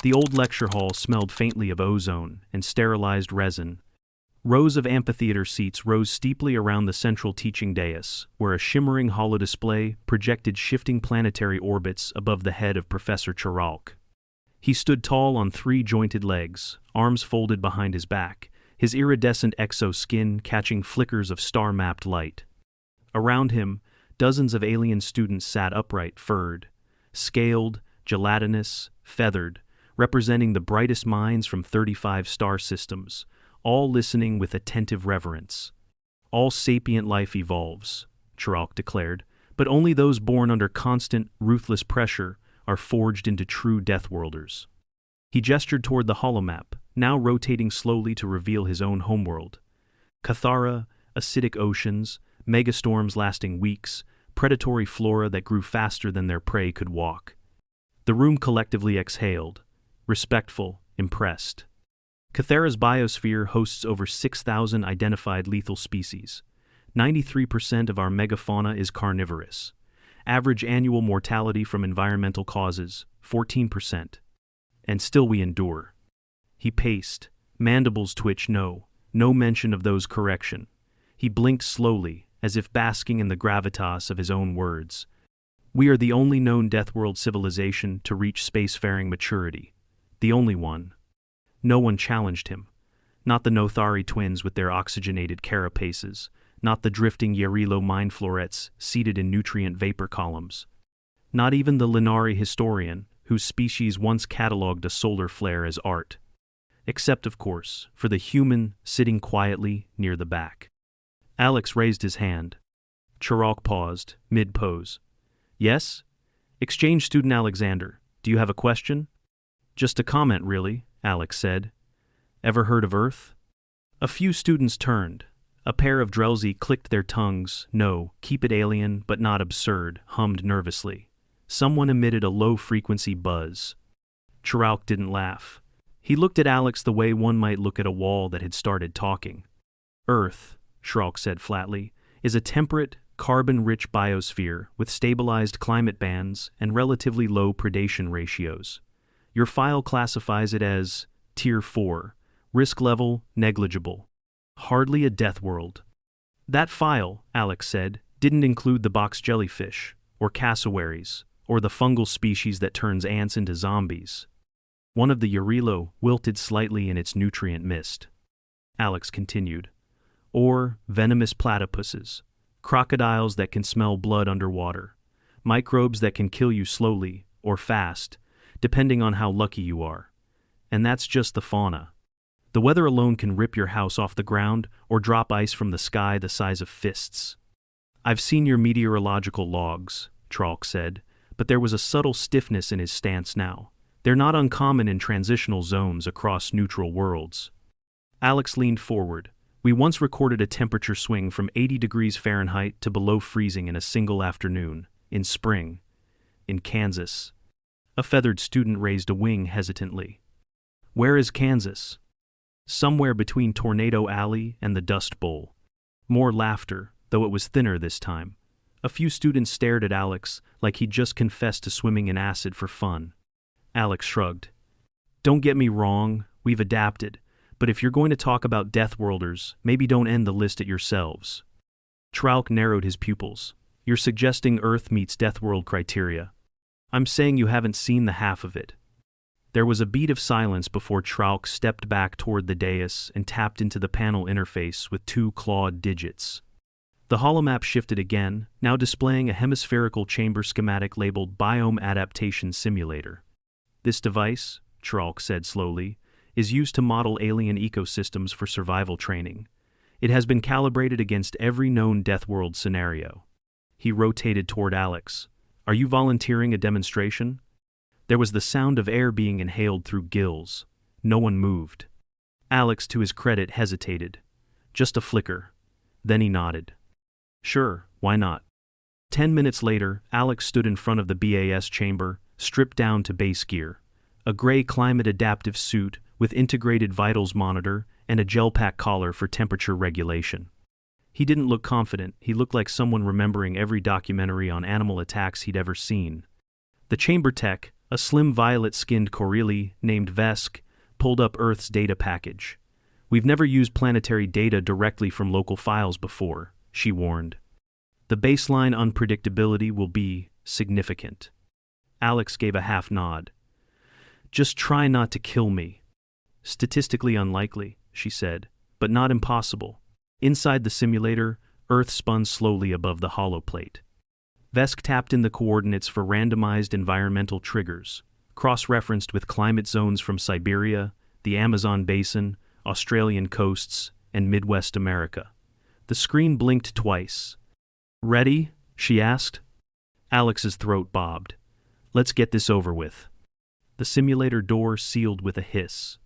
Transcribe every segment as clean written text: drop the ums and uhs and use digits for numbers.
The old lecture hall smelled faintly of ozone and sterilized resin. Rows of amphitheater seats rose steeply around the central teaching dais, where a shimmering holodisplay projected shifting planetary orbits above the head of Professor Chiralk. He stood tall on three jointed legs, arms folded behind his back, his iridescent exoskin catching flickers of star-mapped light. Around him, dozens of alien students sat upright, furred, scaled, gelatinous, feathered, representing the brightest minds from 35 star systems, all listening with attentive reverence. All sapient life evolves, Chiralk declared, but only those born under constant, ruthless pressure are forged into true Deathworlders. He gestured toward the holomap, now rotating slowly to reveal his own homeworld. Cathara, acidic oceans, megastorms lasting weeks, predatory flora that grew faster than their prey could walk. The room collectively exhaled, respectful, impressed. Cathara's biosphere hosts over 6,000 identified lethal species. 93% of our megafauna is carnivorous. Average annual mortality from environmental causes, 14%. And still we endure. He paced, mandibles twitch no mention of those correction. He blinked slowly, as if basking in the gravitas of his own words. We are the only known Deathworld civilization to reach spacefaring maturity. The only one. No one challenged him. Not the Nothari twins with their oxygenated carapaces, not the drifting Yarilo mine florets seated in nutrient vapor columns. Not even the Linari historian, whose species once catalogued a solar flare as art. Except, of course, for the human sitting quietly near the back. Alex raised his hand. Chiralk paused, mid-pose. Yes? Exchange student Alexander, do you have a question? Just a comment, really, Alex said. Ever heard of Earth? A few students turned. A pair of Drelzy clicked their tongues. No, keep it alien, but not absurd, hummed nervously. Someone emitted a low-frequency buzz. Chiralk didn't laugh. He looked at Alex the way one might look at a wall that had started talking. Earth, Chiralk said flatly, is a temperate, carbon-rich biosphere with stabilized climate bands and relatively low predation ratios. Your file classifies it as Tier 4, risk level negligible. Hardly a death world. That file, Alex said, didn't include the box jellyfish, or cassowaries, or the fungal species that turns ants into zombies. One of the Yarilo wilted slightly in its nutrient mist. Alex continued. Or venomous platypuses, crocodiles that can smell blood underwater, microbes that can kill you slowly or fast, depending on how lucky you are. And that's just the fauna. The weather alone can rip your house off the ground or drop ice from the sky the size of fists. I've seen your meteorological logs, Chiralk said, but there was a subtle stiffness in his stance now. They're not uncommon in transitional zones across neutral worlds. Alex leaned forward. We once recorded a temperature swing from 80 degrees Fahrenheit to below freezing in a single afternoon, in spring, in Kansas. A feathered student raised a wing hesitantly. Where is Kansas? Somewhere between Tornado Alley and the Dust Bowl. More laughter, though it was thinner this time. A few students stared at Alex like he'd just confessed to swimming in acid for fun. Alex shrugged. Don't get me wrong, we've adapted, but if you're going to talk about Deathworlders, maybe don't end the list at yourselves. Chiralk narrowed his pupils. You're suggesting Earth meets Deathworld criteria. I'm saying you haven't seen the half of it. There was a beat of silence before Chiralk stepped back toward the dais and tapped into the panel interface with two clawed digits. The holomap shifted again, now displaying a hemispherical chamber schematic labeled Biome Adaptation Simulator. This device, Chiralk said slowly, is used to model alien ecosystems for survival training. It has been calibrated against every known Deathworld scenario. He rotated toward Alex. Are you volunteering a demonstration? There was the sound of air being inhaled through gills. No one moved. Alex, to his credit, hesitated. Just a flicker. Then he nodded. Sure, why not? 10 minutes later, Alex stood in front of the BAS chamber, stripped down to base gear. A gray climate-adaptive suit with integrated vitals monitor and a gel pack collar for temperature regulation. He didn't look confident. He looked like someone remembering every documentary on animal attacks he'd ever seen. The chamber tech, A slim violet-skinned Corelli named Vesk pulled up Earth's data package. "We've never used planetary data directly from local files before," she warned. "The baseline unpredictability will be significant." Alex gave a half nod. "Just try not to kill me." "Statistically unlikely," she said, "but not impossible." Inside the simulator, Earth spun slowly above the holoplate. Vesk tapped in the coordinates for randomized environmental triggers, cross-referenced with climate zones from Siberia, the Amazon basin, Australian coasts, and Midwest America. The screen blinked twice. "Ready?" she asked. Alex's throat bobbed. "Let's get this over with." The simulator door sealed with a hiss.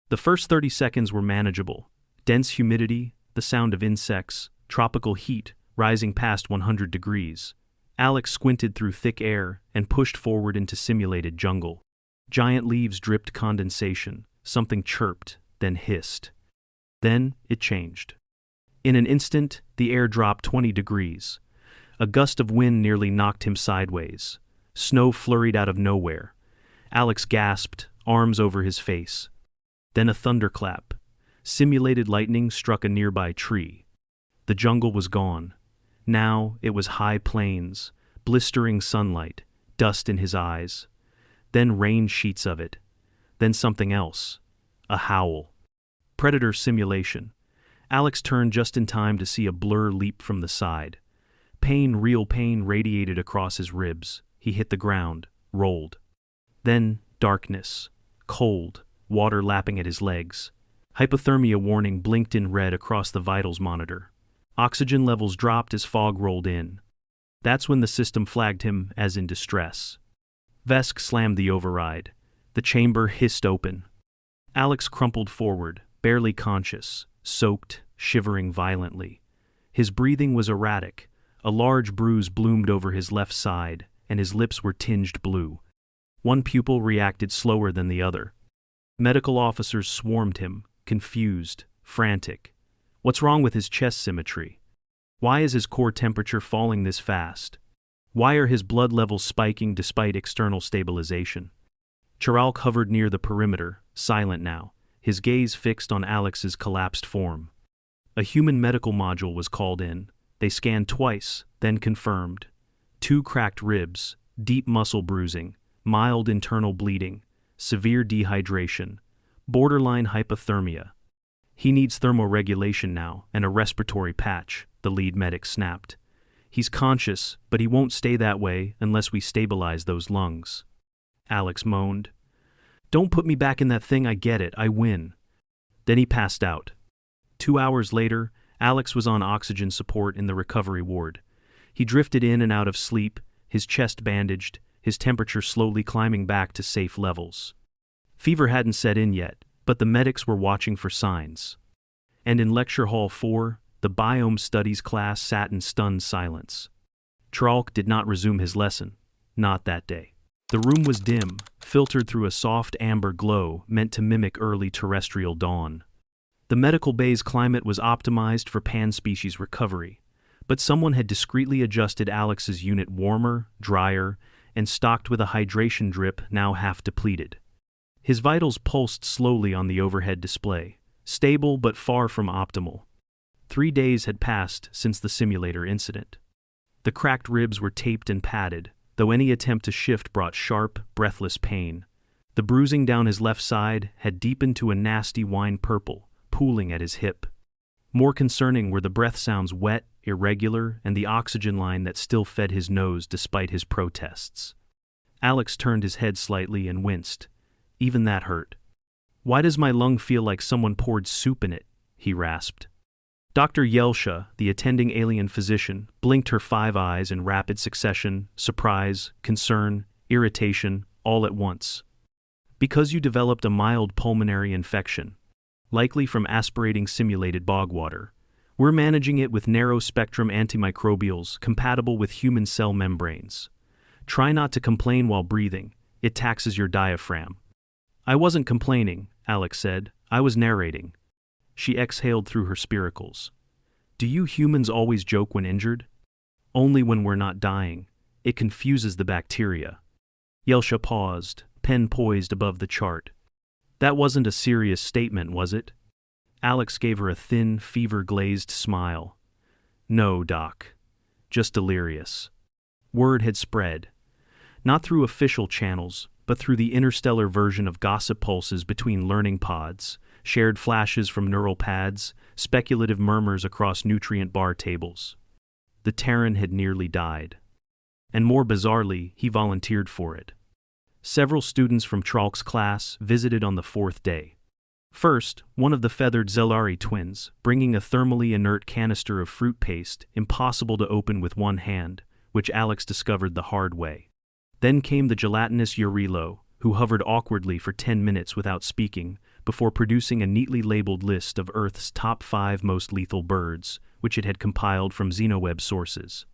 The first 30 seconds were manageable. Dense humidity, the sound of insects, tropical heat rising past 100 degrees. Alex squinted through thick air and pushed forward into simulated jungle. Giant leaves dripped condensation, something chirped, then hissed. Then it changed. In an instant, the air dropped 20 degrees. A gust of wind nearly knocked him sideways. Snow flurried out of nowhere. Alex gasped, arms over his face. Then a thunderclap. Simulated lightning struck a nearby tree. The jungle was gone. Now it was high plains, blistering sunlight, dust in his eyes. Then rain sheets of it. Then something else. A howl. Predator simulation. Alex turned just in time to see a blur leap from the side. Real pain radiated across his ribs. He hit the ground, rolled. Then darkness. Cold, water lapping at his legs. Hypothermia warning blinked in red across the vitals monitor. Oxygen levels dropped as fog rolled in. That's when the system flagged him as in distress. Vesk slammed the override. The chamber hissed open. Alex crumpled forward, barely conscious, soaked, shivering violently. His breathing was erratic. A large bruise bloomed over his left side, and his lips were tinged blue. One pupil reacted slower than the other. Medical officers swarmed him, confused, frantic. What's wrong with his chest symmetry? Why is his core temperature falling this fast? Why are his blood levels spiking despite external stabilization? Chiralk hovered near the perimeter, silent now, his gaze fixed on Alex's collapsed form. A human medical module was called in. They scanned twice, then confirmed. 2 cracked ribs, deep muscle bruising, mild internal bleeding, severe dehydration, borderline hypothermia. "He needs thermoregulation now and a respiratory patch," the lead medic snapped. "He's conscious, but he won't stay that way unless we stabilize those lungs." Alex moaned. "Don't put me back in that thing, I get it, I win." Then he passed out. 2 hours later, Alex was on oxygen support in the recovery ward. He drifted in and out of sleep, his chest bandaged, his temperature slowly climbing back to safe levels. Fever hadn't set in yet, but the medics were watching for signs. And in Lecture Hall 4, the Biome Studies class sat in stunned silence. Chiralk did not resume his lesson, not that day. The room was dim, filtered through a soft amber glow meant to mimic early terrestrial dawn. The medical bay's climate was optimized for pan-species recovery, but someone had discreetly adjusted Alex's unit warmer, drier, and stocked with a hydration drip now half depleted. His vitals pulsed slowly on the overhead display, stable but far from optimal. 3 days had passed since the simulator incident. The cracked ribs were taped and padded, though any attempt to shift brought sharp, breathless pain. The bruising down his left side had deepened to a nasty wine purple, pooling at his hip. More concerning were the breath sounds, wet, irregular, and the oxygen line that still fed his nose despite his protests. Alex turned his head slightly and winced. Even that hurt. "Why does my lung feel like someone poured soup in it?" he rasped. Dr. Yelsha, the attending alien physician, blinked her 5 eyes in rapid succession, surprise, concern, irritation, all at once. "Because you developed a mild pulmonary infection, likely from aspirating simulated bog water. We're managing it with narrow-spectrum antimicrobials compatible with human cell membranes. Try not to complain while breathing. It taxes your diaphragm." "I wasn't complaining," Alex said. "I was narrating." She exhaled through her spiracles. "Do you humans always joke when injured?" "Only when we're not dying. It confuses the bacteria." Yelsha paused, pen poised above the chart. That wasn't a serious statement, was it? Alex gave her a thin, fever-glazed smile. No, Doc. Just delirious. Word had spread. Not through official channels, but through the interstellar version of gossip pulses between learning pods, shared flashes from neural pads, speculative murmurs across nutrient bar tables. The Terran had nearly died. And more bizarrely, he volunteered for it. Several students from Tralk's class visited on the fourth day. First, one of the feathered Zelari twins, bringing a thermally inert canister of fruit paste, impossible to open with one hand, which Alex discovered the hard way. Then came the gelatinous Urilo, who hovered awkwardly for 10 minutes without speaking, before producing a neatly labeled list of Earth's top 5 most lethal birds, which it had compiled from Xenoweb sources.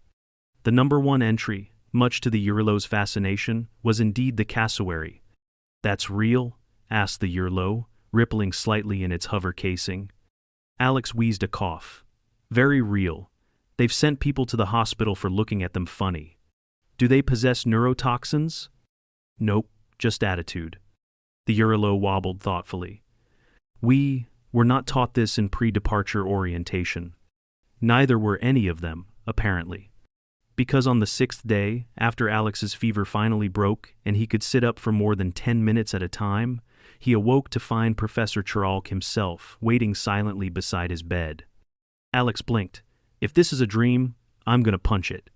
The number one entry, much to the Urilo's fascination, was indeed the cassowary. That's real? Asked the Urilo, rippling slightly in its hover casing. Alex wheezed a cough. Very real. They've sent people to the hospital for looking at them funny. Do they possess neurotoxins? Nope, just attitude. The Urilo wobbled thoughtfully. We were not taught this in pre-departure orientation. Neither were any of them, apparently. Because on the 6th day, after Alex's fever finally broke and he could sit up for more than 10 minutes at a time, he awoke to find Professor Chiralk himself waiting silently beside his bed. Alex blinked. If this is a dream, I'm gonna punch it.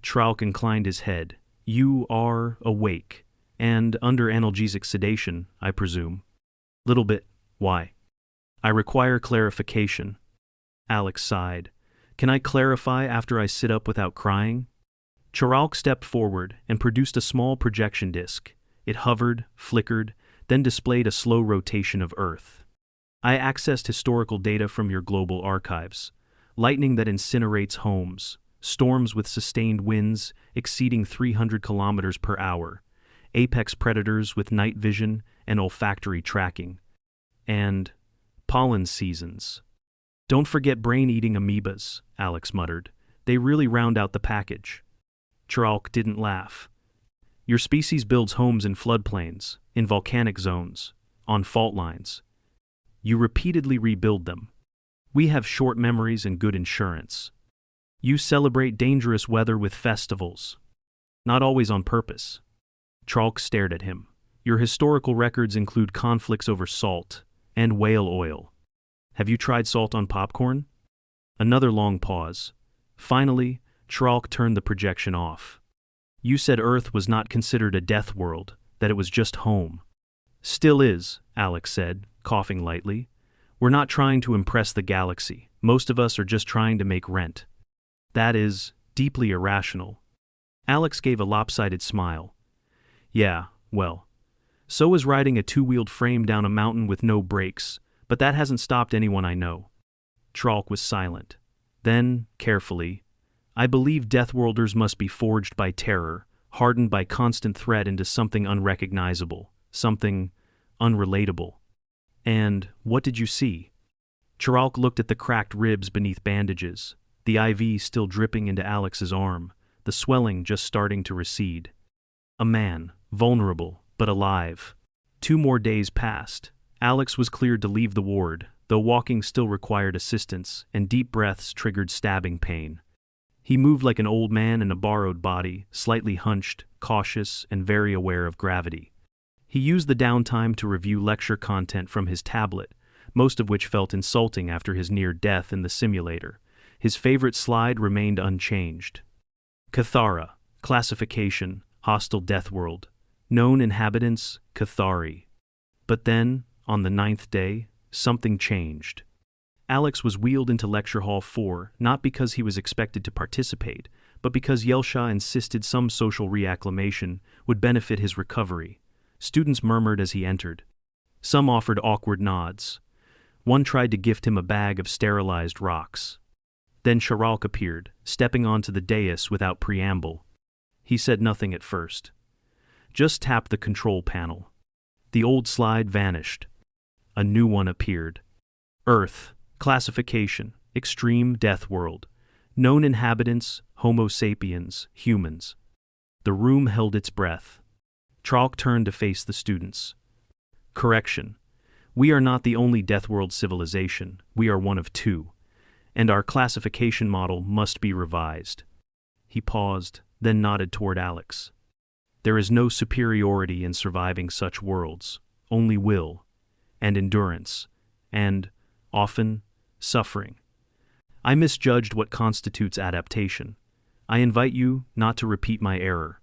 Chiralk inclined his head. You are awake, and under analgesic sedation, I presume. Little bit. Why? I require clarification. Alex sighed. Can I clarify after I sit up without crying? Chiralk stepped forward and produced a small projection disc. It hovered, flickered, then displayed a slow rotation of Earth. I accessed historical data from your global archives. Lightning that incinerates homes, storms with sustained winds exceeding 300 kilometers per hour, apex predators with night vision and olfactory tracking, and pollen seasons. Don't forget brain-eating amoebas, Alex muttered. They really round out the package. Chiralk didn't laugh. Your species builds homes in floodplains, in volcanic zones, on fault lines. You repeatedly rebuild them. We have short memories and good insurance. You celebrate dangerous weather with festivals. Not always on purpose. Chiralk stared at him. Your historical records include conflicts over salt and whale oil. Have you tried salt on popcorn? Another long pause. Finally, Chiralk turned the projection off. You said Earth was not considered a death world, that it was just home. Still is, Alex said, coughing lightly. We're not trying to impress the galaxy. Most of us are just trying to make rent. That is deeply irrational. Alex gave a lopsided smile. Yeah, well. So is riding a two-wheeled frame down a mountain with no brakes, but that hasn't stopped anyone I know. Chiralk was silent. Then, carefully, I believe Deathworlders must be forged by terror, hardened by constant threat into something unrecognizable, something unrelatable. And what did you see? Chiralk looked at the cracked ribs beneath bandages, the IV still dripping into Alex's arm, the swelling just starting to recede. A man, vulnerable, but alive. 2 more days passed. Alex was cleared to leave the ward, though walking still required assistance, and deep breaths triggered stabbing pain. He moved like an old man in a borrowed body, slightly hunched, cautious, and very aware of gravity. He used the downtime to review lecture content from his tablet, most of which felt insulting after his near death in the simulator. His favorite slide remained unchanged. Cathara, classification, hostile death world. Known inhabitants, Cathari. But then, on the 9th day, something changed. Alex was wheeled into Lecture Hall 4, not because he was expected to participate, but because Yelsha insisted some social reacclimation would benefit his recovery. Students murmured as he entered. Some offered awkward nods. One tried to gift him a bag of sterilized rocks. Then Chiralk appeared, stepping onto the dais without preamble. He said nothing at first. Just tapped the control panel. The old slide vanished. A new one appeared. Earth, classification, extreme death world. Known inhabitants, Homo sapiens, humans. The room held its breath. Tralk turned to face the students. Correction. We are not the only Deathworld civilization, we are one of two, and our classification model must be revised. He paused, then nodded toward Alex. There is no superiority in surviving such worlds, only will, and endurance, and, often, suffering. I misjudged what constitutes adaptation. I invite you not to repeat my error.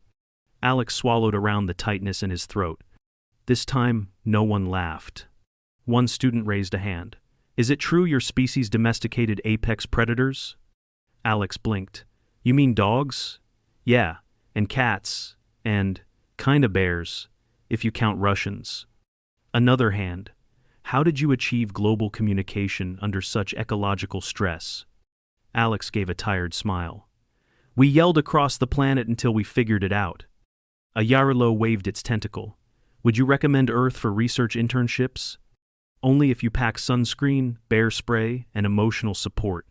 Alex swallowed around the tightness in his throat. This time, no one laughed. One student raised a hand. Is it true your species domesticated apex predators? Alex blinked. You mean dogs? Yeah, and cats, and kinda bears, if you count Russians. Another hand. How did you achieve global communication under such ecological stress? Alex gave a tired smile. We yelled across the planet until we figured it out. A Yarilo waved its tentacle. Would you recommend Earth for research internships? Only if you pack sunscreen, bear spray, and emotional support.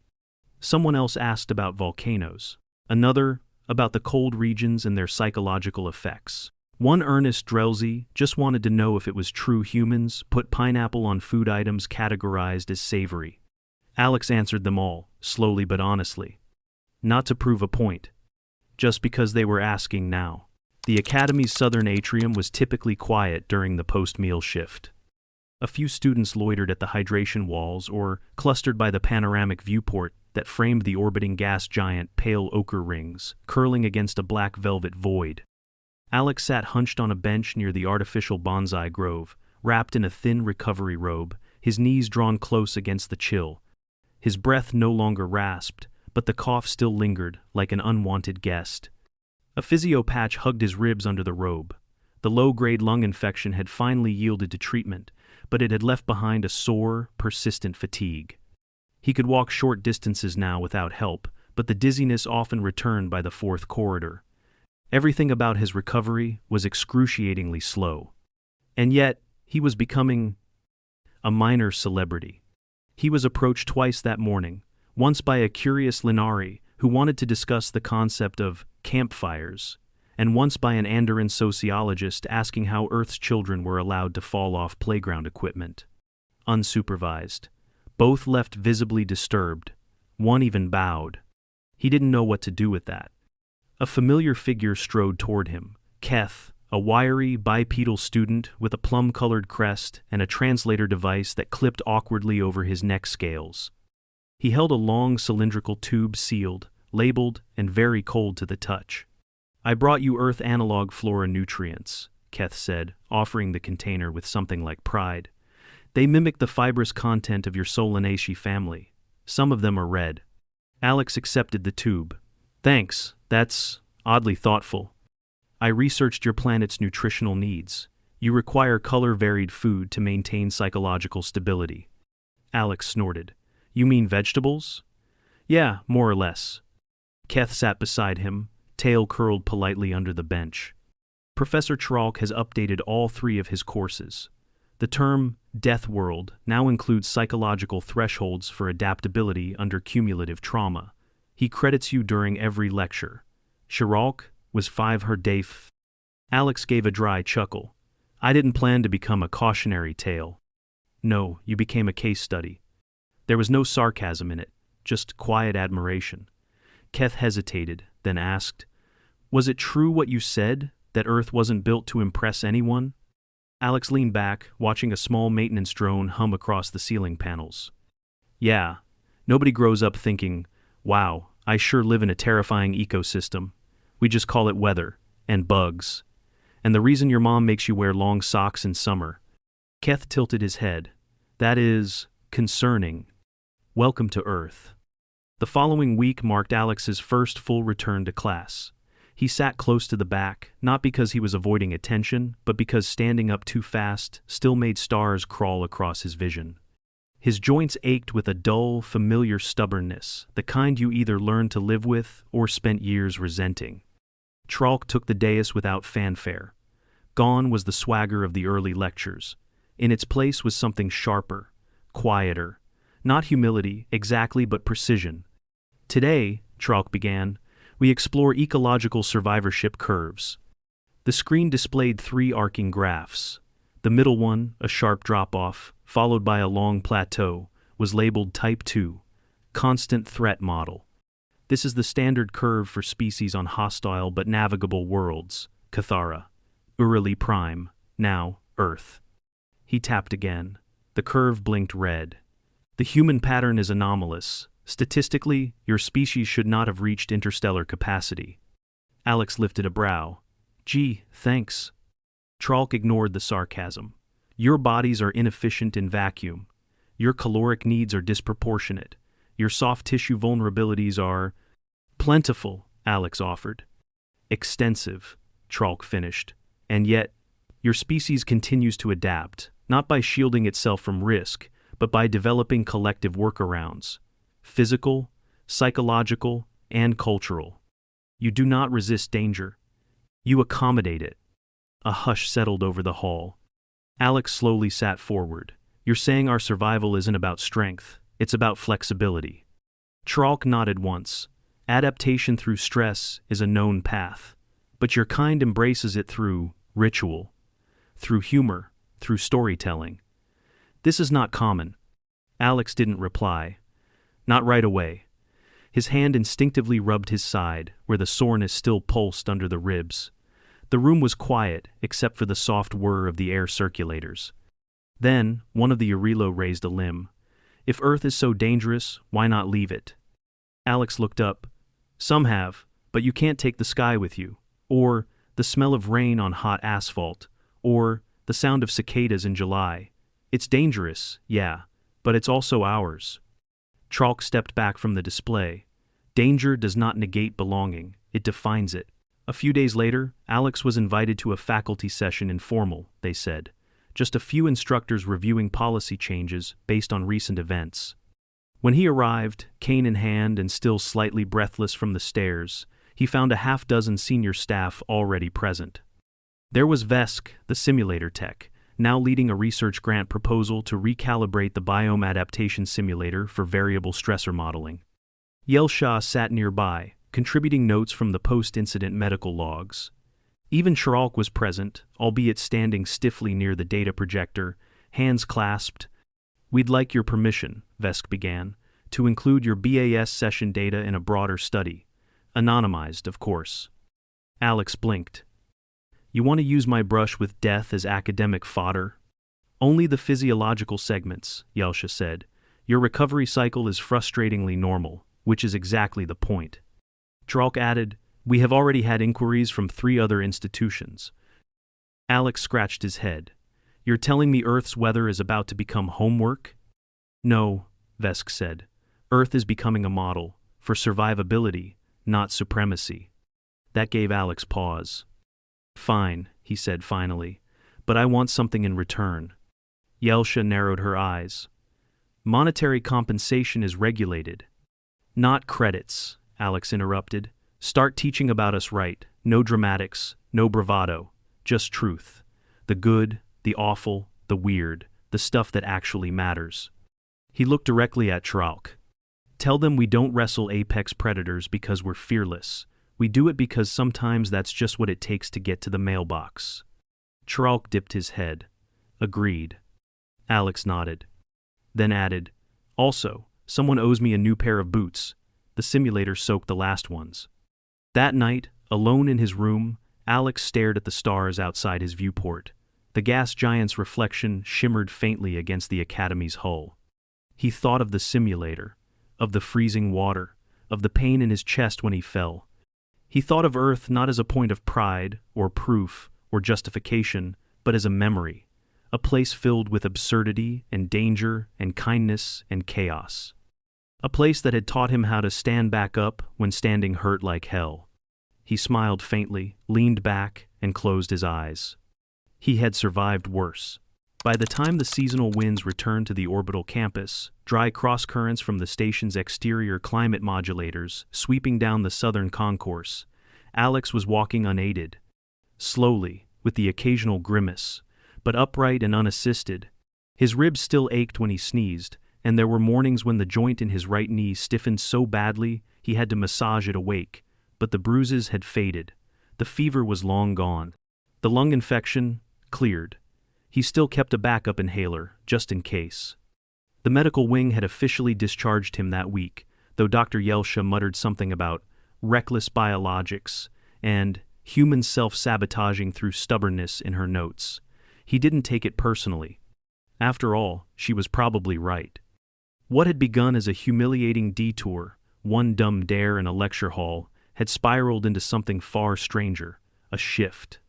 Someone else asked about volcanoes. Another, about the cold regions and their psychological effects. One earnest Drelzy just wanted to know if it was true humans put pineapple on food items categorized as savory. Alex answered them all, slowly but honestly. Not to prove a point. Just because they were asking now. The Academy's southern atrium was typically quiet during the post-meal shift. A few students loitered at the hydration walls or clustered by the panoramic viewport that framed the orbiting gas giant pale ochre rings, curling against a black velvet void. Alex sat hunched on a bench near the artificial bonsai grove, wrapped in a thin recovery robe, his knees drawn close against the chill. His breath no longer rasped, but the cough still lingered, like an unwanted guest. A physio patch hugged his ribs under the robe. The low-grade lung infection had finally yielded to treatment, but it had left behind a sore, persistent fatigue. He could walk short distances now without help, but the dizziness often returned by the fourth corridor. Everything about his recovery was excruciatingly slow. And yet, he was becoming a minor celebrity. He was approached twice that morning, once by a curious Linari who wanted to discuss the concept of campfires, and once by an Andoran sociologist asking how Earth's children were allowed to fall off playground equipment. Unsupervised. Both left visibly disturbed. One even bowed. He didn't know what to do with that. A familiar figure strode toward him. Keth, a wiry, bipedal student with a plum-colored crest and a translator device that clipped awkwardly over his neck scales. He held a long cylindrical tube sealed, labeled, and very cold to the touch. I brought you Earth analog flora nutrients, Keth said, offering the container with something like pride. They mimic the fibrous content of your Solanaceae family. Some of them are red. Alex accepted the tube. Thanks, that's oddly thoughtful. I researched your planet's nutritional needs. You require color-varied food to maintain psychological stability. Alex snorted. You mean vegetables? Yeah, more or less. Keth sat beside him, tail curled politely under the bench. Professor Tralk has updated all 3 of his courses. The term Death World now includes psychological thresholds for adaptability under cumulative trauma. He credits you during every lecture. Shiralk was 5 her day. Alex gave a dry chuckle. I didn't plan to become a cautionary tale. No, you became a case study. There was no sarcasm in it, just quiet admiration. Keth hesitated, then asked, Was it true what you said, that Earth wasn't built to impress anyone? Alex leaned back, watching a small maintenance drone hum across the ceiling panels. Yeah, nobody grows up thinking, wow, I sure live in a terrifying ecosystem. We just call it weather, and bugs. And the reason your mom makes you wear long socks in summer. Keth tilted his head. That is concerning. Welcome to Earth. The following week marked Alex's first full return to class. He sat close to the back, not because he was avoiding attention, but because standing up too fast still made stars crawl across his vision. His joints ached with a dull, familiar stubbornness, the kind you either learned to live with or spent years resenting. Tralk took the dais without fanfare. Gone was the swagger of the early lectures. In its place was something sharper, quieter. Not humility, exactly, but precision. Today, Tralk began, we explore ecological survivorship curves. The screen displayed 3 arcing graphs. The middle one, a sharp drop-off, followed by a long plateau, was labeled Type 2, Constant Threat Model. This is the standard curve for species on hostile but navigable worlds, Cathara. Urali Prime, now Earth. He tapped again. The curve blinked red. The human pattern is anomalous. Statistically, your species should not have reached interstellar capacity. Alex lifted a brow. Gee, thanks. Tralk ignored the sarcasm. Your bodies are inefficient in vacuum. Your caloric needs are disproportionate. Your soft tissue vulnerabilities are plentiful, Alex offered. Extensive, Tralk finished. And yet, your species continues to adapt, not by shielding itself from risk, but by developing collective workarounds. Physical, psychological, and cultural. You do not resist danger. You accommodate it. A hush settled over the hall. Alex slowly sat forward. You're saying our survival isn't about strength, it's about flexibility. Tralk nodded once. Adaptation through stress is a known path, but your kind embraces it through ritual, through humor, through storytelling. This is not common. Alex didn't reply. Not right away. His hand instinctively rubbed his side, where the soreness still pulsed under the ribs. The room was quiet, except for the soft whir of the air circulators. Then, one of the Urilo raised a limb. If Earth is so dangerous, why not leave it? Alex looked up. Some have, but you can't take the sky with you. Or the smell of rain on hot asphalt. Or the sound of cicadas in July. It's dangerous, yeah, but it's also ours. Tralk stepped back from the display. Danger does not negate belonging, it defines it. A few days later, Alex was invited to a faculty session informal, they said. Just a few instructors reviewing policy changes based on recent events. When he arrived, cane in hand and still slightly breathless from the stairs, he found a half-dozen senior staff already present. There was Vesk, the simulator tech, now leading a research grant proposal to recalibrate the biome adaptation simulator for variable stressor modeling. Yelsha sat nearby, contributing notes from the post-incident medical logs. Even Tralk was present, albeit standing stiffly near the data projector, hands clasped. We'd like your permission, Vesk began, to include your BAS session data in a broader study. Anonymized, of course. Alex blinked. You want to use my brush with death as academic fodder? Only the physiological segments, Yelsha said. Your recovery cycle is frustratingly normal, which is exactly the point. Tralk added, we have already had inquiries from 3 other institutions. Alex scratched his head. You're telling me Earth's weather is about to become homework? No, Vesk said. Earth is becoming a model, for survivability, not supremacy. That gave Alex pause. Fine, he said finally, but I want something in return. Yelsha narrowed her eyes. Monetary compensation is regulated. Not credits, Alex interrupted. Start teaching about us right. No dramatics, no bravado, just truth. The good, the awful, the weird, the stuff that actually matters. He looked directly at Tralk. Tell them we don't wrestle apex predators because we're fearless. We do it because sometimes that's just what it takes to get to the mailbox. Tralk dipped his head. Agreed. Alex nodded. Then added, also, someone owes me a new pair of boots. The simulator soaked the last ones. That night, alone in his room, Alex stared at the stars outside his viewport. The gas giant's reflection shimmered faintly against the Academy's hull. He thought of the simulator, of the freezing water, of the pain in his chest when he fell. He thought of Earth not as a point of pride, or proof, or justification, but as a memory, a place filled with absurdity and danger and kindness and chaos. A place that had taught him how to stand back up when standing hurt like hell. He smiled faintly, leaned back, and closed his eyes. He had survived worse. By the time the seasonal winds returned to the orbital campus, dry cross-currents from the station's exterior climate modulators sweeping down the southern concourse, Alex was walking unaided. Slowly, with the occasional grimace, but upright and unassisted. His ribs still ached when he sneezed, and there were mornings when the joint in his right knee stiffened so badly he had to massage it awake, but the bruises had faded. The fever was long gone. The lung infection cleared. He still kept a backup inhaler, just in case. The medical wing had officially discharged him that week, though Dr. Yelsha muttered something about reckless biologics and human self-sabotaging through stubbornness in her notes. He didn't take it personally. After all, she was probably right. What had begun as a humiliating detour, one dumb dare in a lecture hall, had spiraled into something far stranger, a shift.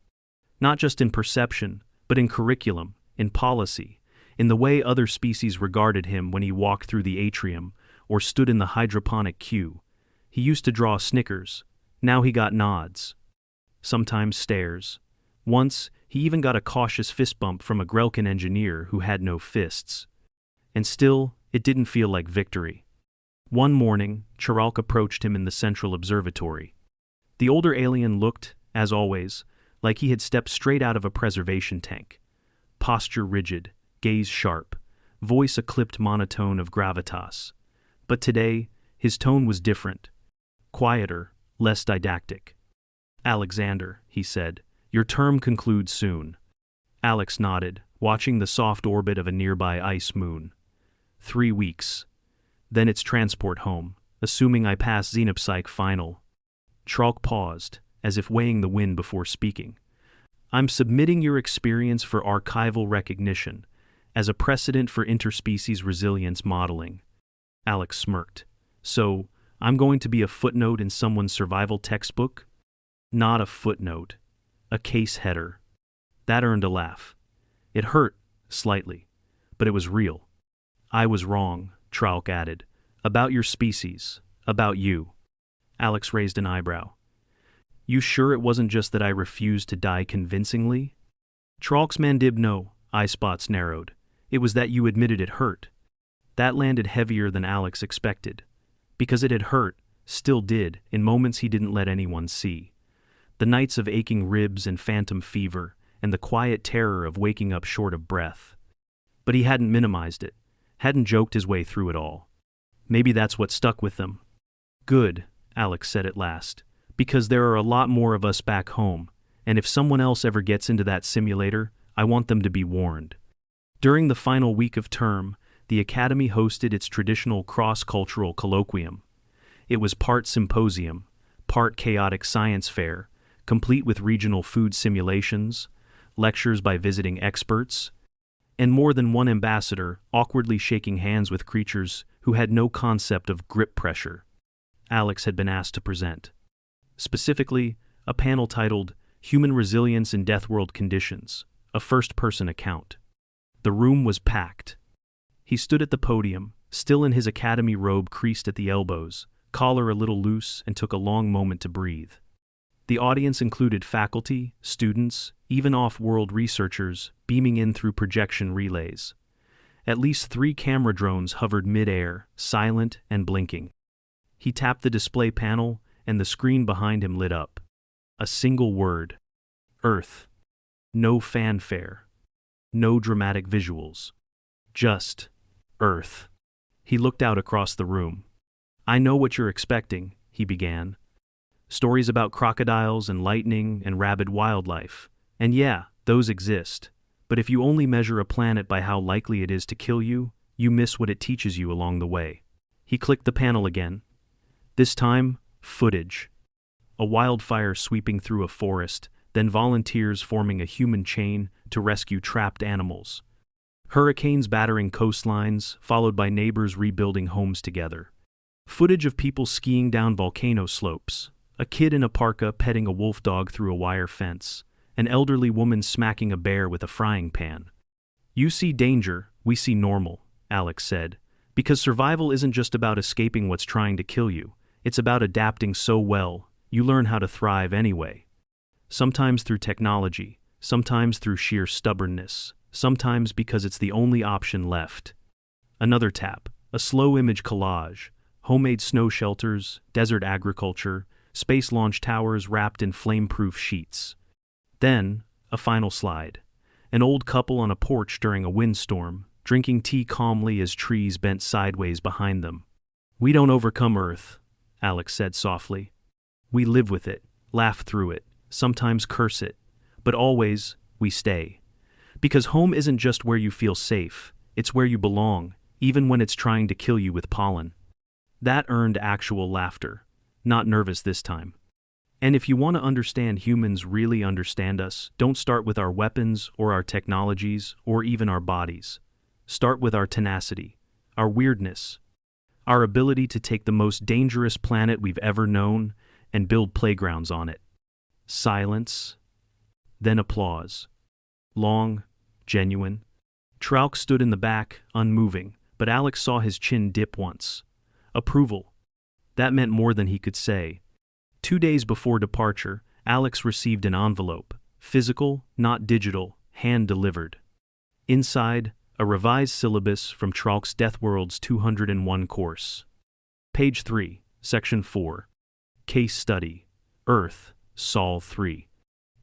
Not just in perception, but in curriculum, in policy, in the way other species regarded him when he walked through the atrium or stood in the hydroponic queue. He used to draw snickers. Now he got nods. Sometimes stares. Once, he even got a cautious fist bump from a Grelkin engineer who had no fists. And still, it didn't feel like victory. One morning, Chiralk approached him in the central observatory. The older alien looked, as always, like he had stepped straight out of a preservation tank. Posture rigid, gaze sharp, voice a clipped monotone of gravitas. But today, his tone was different. Quieter, less didactic. "Alexander," he said, "your term concludes soon." Alex nodded, watching the soft orbit of a nearby ice moon. 3 weeks. Then it's transport home, assuming I pass Xenopsych final. Chiralk paused, as if weighing the wind before speaking. "I'm submitting your experience for archival recognition, as a precedent for interspecies resilience modeling." Alex smirked. "So, I'm going to be a footnote in someone's survival textbook?" Not a footnote. A case header. That earned a laugh. It hurt, slightly, but it was real. "I was wrong," Chiralk added. "About your species. About you." Alex raised an eyebrow. "You sure it wasn't just that I refused to die convincingly?" Chiralk's eye spots narrowed. "It was that you admitted it hurt." That landed heavier than Alex expected. Because it had hurt, still did, in moments he didn't let anyone see. The nights of aching ribs and phantom fever, and the quiet terror of waking up short of breath. But he hadn't minimized it, hadn't joked his way through it all. Maybe that's what stuck with them. "Good," Alex said at last, "because there are a lot more of us back home, and if someone else ever gets into that simulator, I want them to be warned." During the final week of term, the Academy hosted its traditional cross-cultural colloquium. It was part symposium, part chaotic science fair, complete with regional food simulations, lectures by visiting experts, and more than one ambassador awkwardly shaking hands with creatures who had no concept of grip pressure. Alex had been asked to present. Specifically, a panel titled Human Resilience in Deathworld Conditions, a first-person account. The room was packed. He stood at the podium, still in his academy robe creased at the elbows, collar a little loose, and took a long moment to breathe. The audience included faculty, students, even off-world researchers, beaming in through projection relays. At least 3 camera drones hovered mid-air, silent and blinking. He tapped the display panel, and the screen behind him lit up. A single word. Earth. No fanfare. No dramatic visuals. Just Earth. He looked out across the room. "I know what you're expecting," he began. "Stories about crocodiles and lightning and rabid wildlife. And yeah, those exist. But if you only measure a planet by how likely it is to kill you, you miss what it teaches you along the way." He clicked the panel again. This time, footage. A wildfire sweeping through a forest, then volunteers forming a human chain to rescue trapped animals. Hurricanes battering coastlines, followed by neighbors rebuilding homes together. Footage of people skiing down volcano slopes. A kid in a parka petting a wolf dog through a wire fence. An elderly woman smacking a bear with a frying pan. "You see danger, we see normal," Alex said. "Because survival isn't just about escaping what's trying to kill you. It's about adapting so well, you learn how to thrive anyway. Sometimes through technology, sometimes through sheer stubbornness, sometimes because it's the only option left." Another tap, a slow image collage, homemade snow shelters, desert agriculture, space launch towers wrapped in flame-proof sheets. Then, a final slide. An old couple on a porch during a windstorm, drinking tea calmly as trees bent sideways behind them. "We don't overcome Earth," Alex said softly. "We live with it, laugh through it, sometimes curse it, But always, we stay. Because home isn't just where you feel safe, it's where you belong, even when it's trying to kill you with pollen. That earned actual laughter. Not nervous this time. And if you want to understand humans really understand us, don't start with our weapons or our technologies or even our bodies. Start with our tenacity, our weirdness, our ability to take the most dangerous planet we've ever known and build playgrounds on it. Silence, then applause. Long, genuine. Trauk stood in the back, unmoving, but Alex saw his chin dip once. Approval. That meant more than he could say. 2 days before departure, Alex received an envelope, physical, not digital, hand-delivered. Inside, a revised syllabus from Trauk's Deathworld's 201 course. Page 3, Section 4. Case Study. Earth, Sol 3.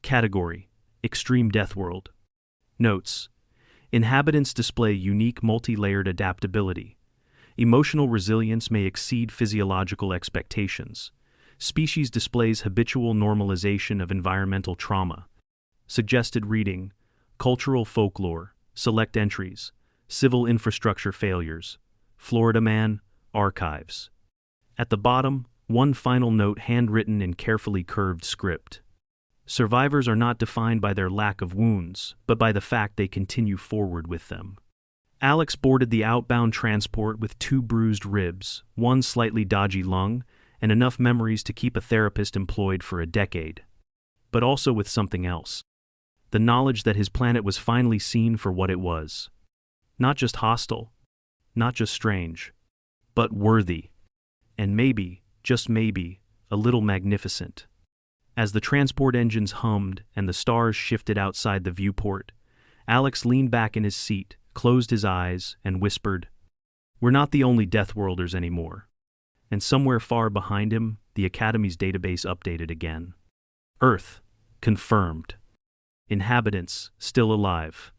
Category: Extreme Deathworld. Notes: Inhabitants display unique multi-layered adaptability. Emotional resilience may exceed physiological expectations. Species displays habitual normalization of environmental trauma. Suggested reading: Cultural Folklore, Select Entries, Civil Infrastructure Failures, Florida Man, Archives. At the bottom, one final note handwritten in carefully curved script. Survivors are not defined by their lack of wounds, but by the fact they continue forward with them. Alex boarded the outbound transport with 2 bruised ribs, 1 slightly dodgy lung, and enough memories to keep a therapist employed for a decade. But also with something else. The knowledge that his planet was finally seen for what it was. Not just hostile, not just strange, but worthy. And maybe, just maybe, a little magnificent. As the transport engines hummed and the stars shifted outside the viewport, Alex leaned back in his seat, closed his eyes, and whispered, "We're not the only Deathworlders anymore." And somewhere far behind him, the Academy's database updated again. Earth, confirmed. Inhabitants, still alive.